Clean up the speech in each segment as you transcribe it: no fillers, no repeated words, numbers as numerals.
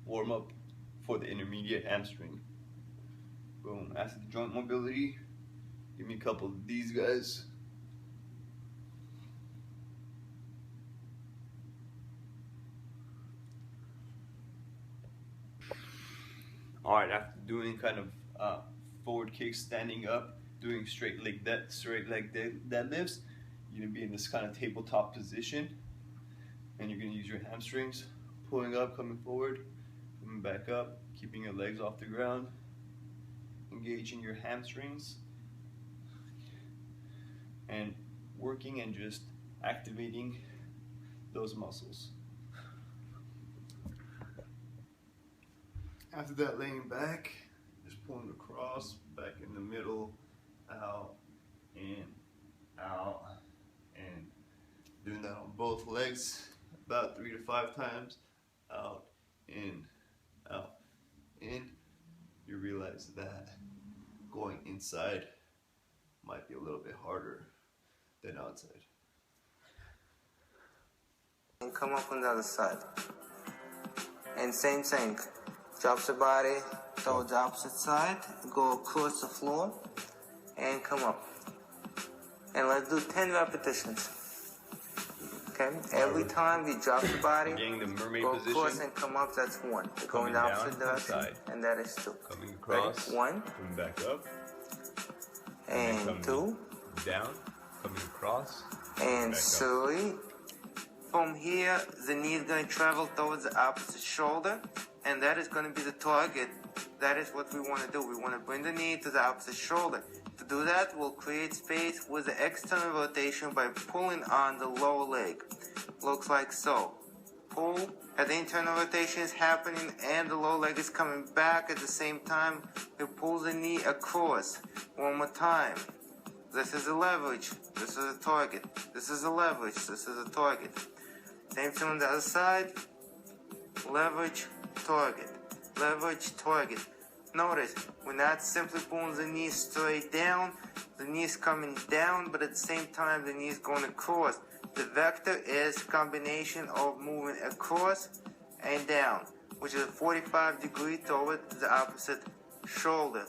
warm up for the intermediate hamstring. Boom. After the joint mobility, give me a couple of these guys. All right, after doing kind of forward kicks, standing up, doing straight leg deadlifts, you're gonna be in this kind of tabletop position, and you're gonna use your hamstrings, pulling up, coming forward, coming back up, keeping your legs off the ground, engaging your hamstrings, and working and just activating those muscles. After that, laying back, just pulling across, back in the middle, out, and doing that on both legs about 3 to 5 times. Out, in, out, in. You realize that going inside might be a little bit harder than outside. And come up on the other side. And same thing. Drop the body towards the opposite side, go across the floor, and come up. And let's do 10 repetitions. Okay? Every time we drop the body, the mermaid go position, across and come up, that's 1. Go in the opposite direction, and that is 2. Coming across, ready? 1. Coming back up. And 2. Down, coming across. And 3. From here, the knee is going to travel towards the opposite shoulder, and that is going to be the target. That is what we want to do. We want to bring the knee to the opposite shoulder. To do that, we'll create space with the external rotation by pulling on the lower leg. Looks like so. Pull, and the internal rotation is happening, and the lower leg is coming back at the same time. We pull the knee across. One more time. This is a leverage. This is a target. This is a leverage. This is a target. Same thing on the other side. Leverage, target. Leverage, target. Notice, we're not simply pulling the knee straight down. The knee is coming down, but at the same time, the knee is going across. The vector is a combination of moving across and down, which is a 45-degree toward the opposite shoulder.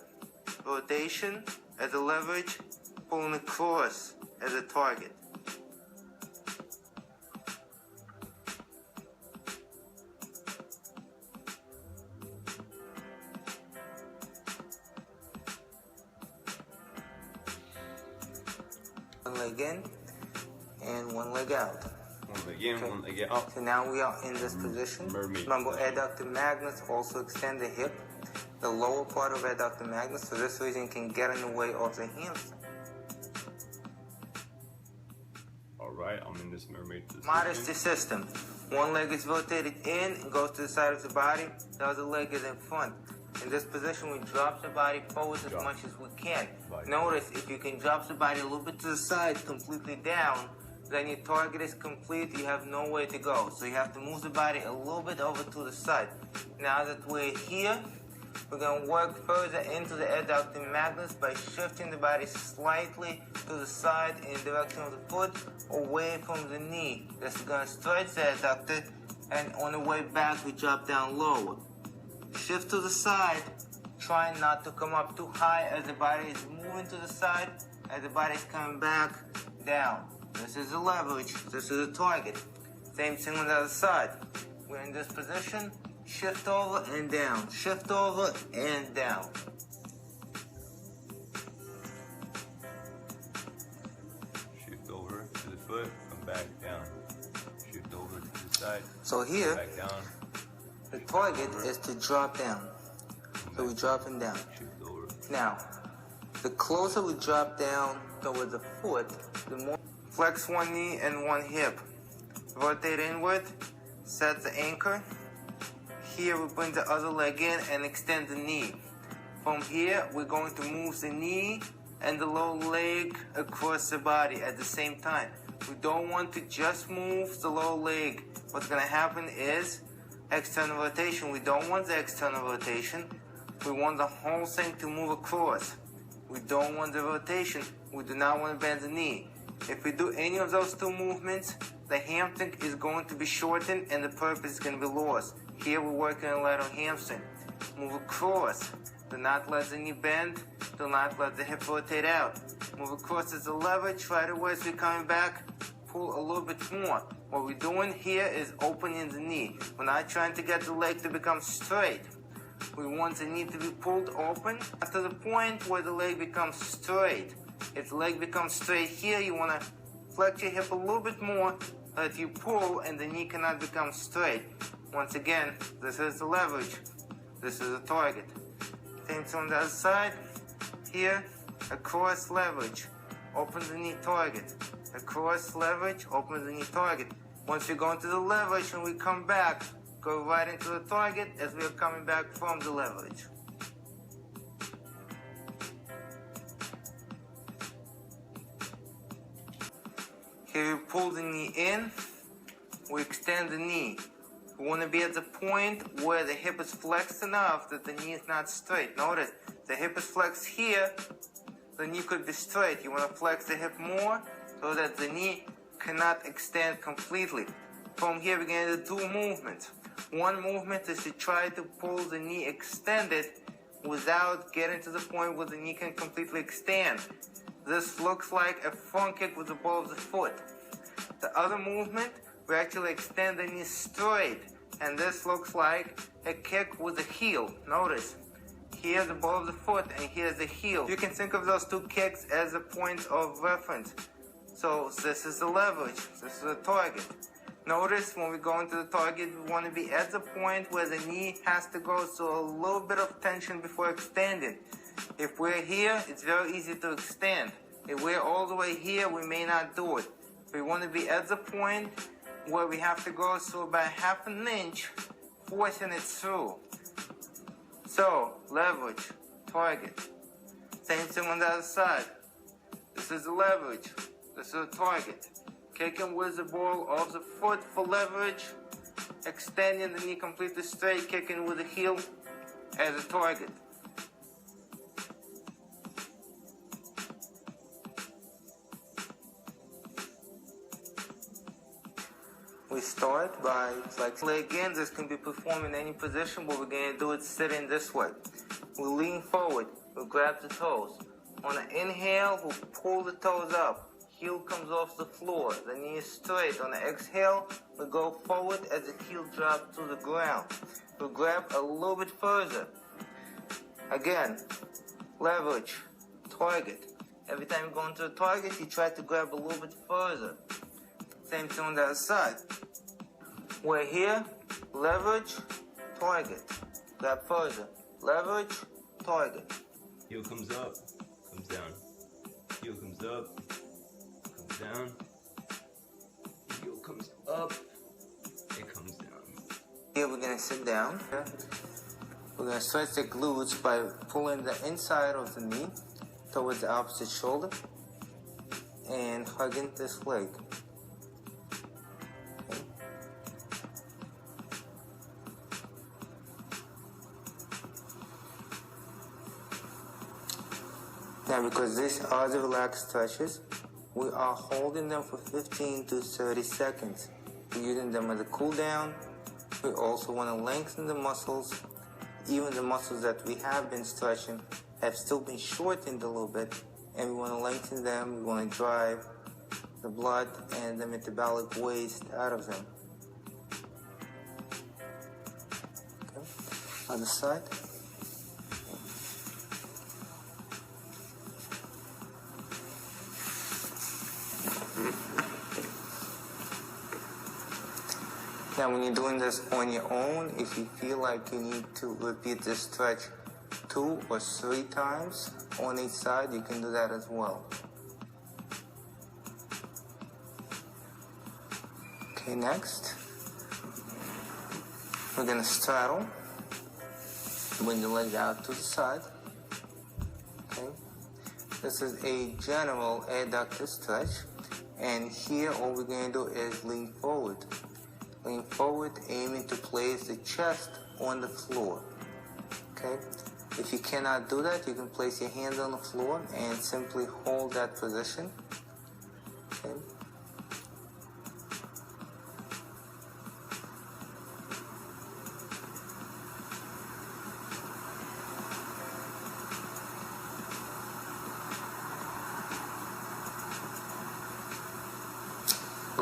Rotation as a leverage, pulling across as a target. One leg in and one leg out. One leg in, one leg out. So now we are in this position. Mermaid. Remember, adductor magnus also extend the hip, the lower part of adductor magnus, for this reason can get in the way of the hamstring. Alright, I'm in this mermaid position. Modesty system. One leg is rotated in and goes to the side of the body. The other leg is in front. In this position, we drop the body forward as much as we can. Notice, if you can drop the body a little bit to the side, completely down, then your target is complete, you have nowhere to go. So you have to move the body a little bit over to the side. Now that we're here, we're going to work further into the adductor magnus by shifting the body slightly to the side in the direction of the foot, away from the knee. This is going to stretch the adductor, and on the way back, we drop down lower. Shift to the side, trying not to come up too high as the body is moving to the side, as the body is coming back down. This is a leverage, this is a target. Same thing on the other side. We're in this position, shift over and down, shift over and down. Shift over to the foot, come back down. Shift over to the side, So here, back down. the target is to drop down. So we're dropping down. Shift over. Now, the closer we drop down towards the foot, the more flex one knee and one hip. Rotate inward, set the anchor. Here we bring the other leg in and extend the knee. From here, we're going to move the knee and the lower leg across the body at the same time. We don't want to just move the lower leg. What's going to happen is external rotation. We don't want the external rotation. We want the whole thing to move across. We don't want the rotation. We do not want to bend the knee. If we do any of those two movements, the hamstring is going to be shortened and the purpose is going to be lost. Here we're working a lot on hamstring. Move across. Do not let the knee bend. Do not let the hip rotate out. Move across as a leverage. Right away as we're coming back, pull a little bit more. What we're doing here is opening the knee. We're not trying to get the leg to become straight. We want the knee to be pulled open to the point where the leg becomes straight. If the leg becomes straight here, you want to flex your hip a little bit more so that you pull and the knee cannot become straight. Once again, this is the leverage. This is the target. Same thing on the other side. Here, across leverage. Open the knee target. Across leverage, open the knee target. Once we go into the leverage and we come back, go right into the target as we are coming back from the leverage. Here we pull the knee in, we extend the knee. We want to be at the point where the hip is flexed enough that the knee is not straight. Notice, the hip is flexed here, the knee could be straight. You want to flex the hip more so that the knee cannot extend completely. From here we're going to do two movements. One movement is to try to pull the knee extended without getting to the point where the knee can completely extend. This looks like a front kick with the ball of the foot. The other movement, we actually extend the knee straight, and this looks like a kick with the heel. Notice, here's the ball of the foot and here's the heel. You can think of those two kicks as a point of reference. So this is the leverage, this is the target. Notice when we go into the target, we want to be at the point where the knee has to go through a little bit of tension before extending. If we're here, it's very easy to extend. If we're all the way here, we may not do it. We want to be at the point where we have to go through about half an inch, forcing it through. So, leverage, target. Same thing on the other side. This is the leverage. This is the target. Kicking with the ball of the foot for leverage. Extending the knee completely straight. Kicking with the heel as a target. We start by flexing leg in. This can be performed in any position, but we're going to do it sitting this way. We lean forward. We grab the toes. On an inhale, we'll pull the toes up. Heel comes off the floor. The knee is straight. On the exhale, we go forward as the heel drops to the ground. We grab a little bit further. Again, leverage, target. Every time you go into the target, you try to grab a little bit further. Same thing on the other side. We're here, leverage, target. Grab further. Leverage, target. Heel comes up, comes down. Heel comes up, comes down. Heel comes up, it comes down. Here we're going to sit down. We're going to stretch the glutes by pulling the inside of the knee towards the opposite shoulder and hugging this leg. Now, because these are the relaxed stretches, we are holding them for 15 to 30 seconds. We're using them as a cool down. We also want to lengthen the muscles. Even the muscles that we have been stretching have still been shortened a little bit, and we want to lengthen them. We want to drive the blood and the metabolic waste out of them. Okay. Other side. Now, when you're doing this on your own, if you feel like you need to repeat this stretch 2 or 3 times on each side, you can do that as well. Okay, next, we're going to straddle. Bring the leg out to the side. Okay, this is a general adductor stretch, and here all we're going to do is lean forward. Lean forward, aiming to place the chest on the floor. Okay? If you cannot do that, you can place your hands on the floor and simply hold that position.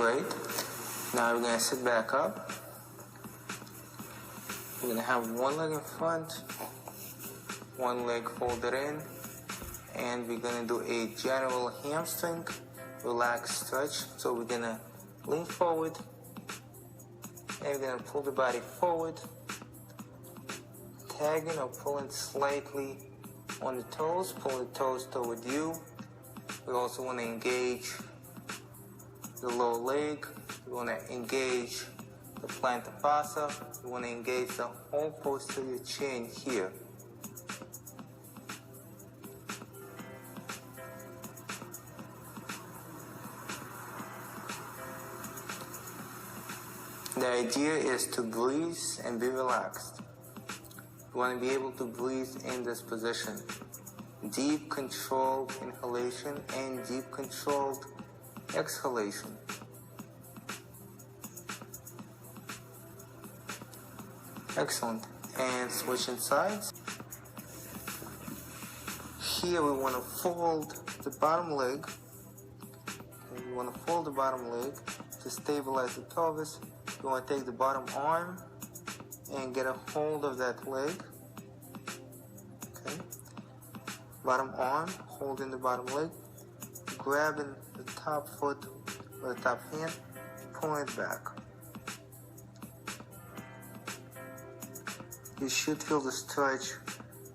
Great. Now we're going to sit back up. We're going to have one leg in front, one leg folded in, and we're going to do a general hamstring relaxed stretch. So we're going to lean forward, and we're going to pull the body forward, tagging or pulling slightly on the toes, pull the toes toward you. We also want to engage the lower leg. We want to engage the plantar fascia. We want to engage the whole posterior chain here. The idea is to breathe and be relaxed. You want to be able to breathe in this position. Deep controlled inhalation and deep controlled exhalation. Excellent. And switching sides. Here we want to fold the bottom leg. Okay, we want to fold the bottom leg to stabilize the pelvis. You want to take the bottom arm and get a hold of that leg. Okay. Bottom arm, holding the bottom leg, grabbing the top foot or the top hand, pulling it back. You should feel the stretch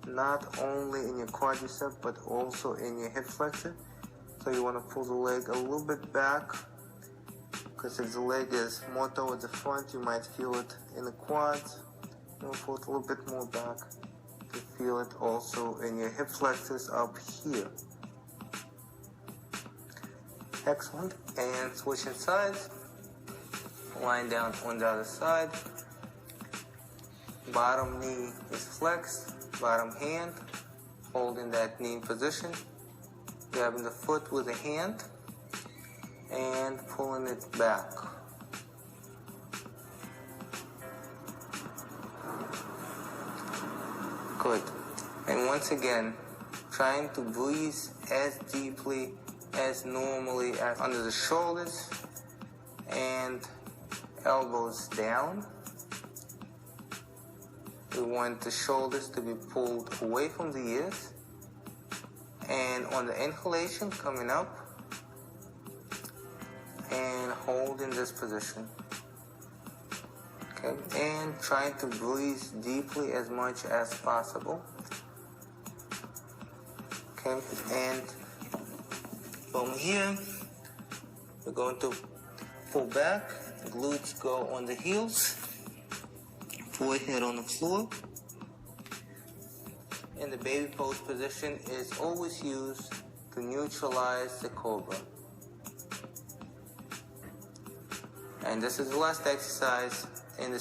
not only in your quadricep but also in your hip flexor. So you want to pull the leg a little bit back, because if the leg is more towards the front, you might feel it in the quads. You want to pull it a little bit more back to feel it also in your hip flexors up here. Excellent. And switching sides. Lying down on the other side. Bottom knee is flexed. Bottom hand holding that knee position. Grabbing the foot with a hand and pulling it back. Good. And once again, trying to breathe as deeply as normally as under the shoulders and elbows down. We want the shoulders to be pulled away from the ears. And on the inhalation, coming up and holding this position. Okay, and trying to breathe deeply as much as possible. Okay, and from here, we're going to pull back, glutes go on the heels, forehead on the floor. And the baby pose position is always used to neutralize the cobra. And this is the last exercise in the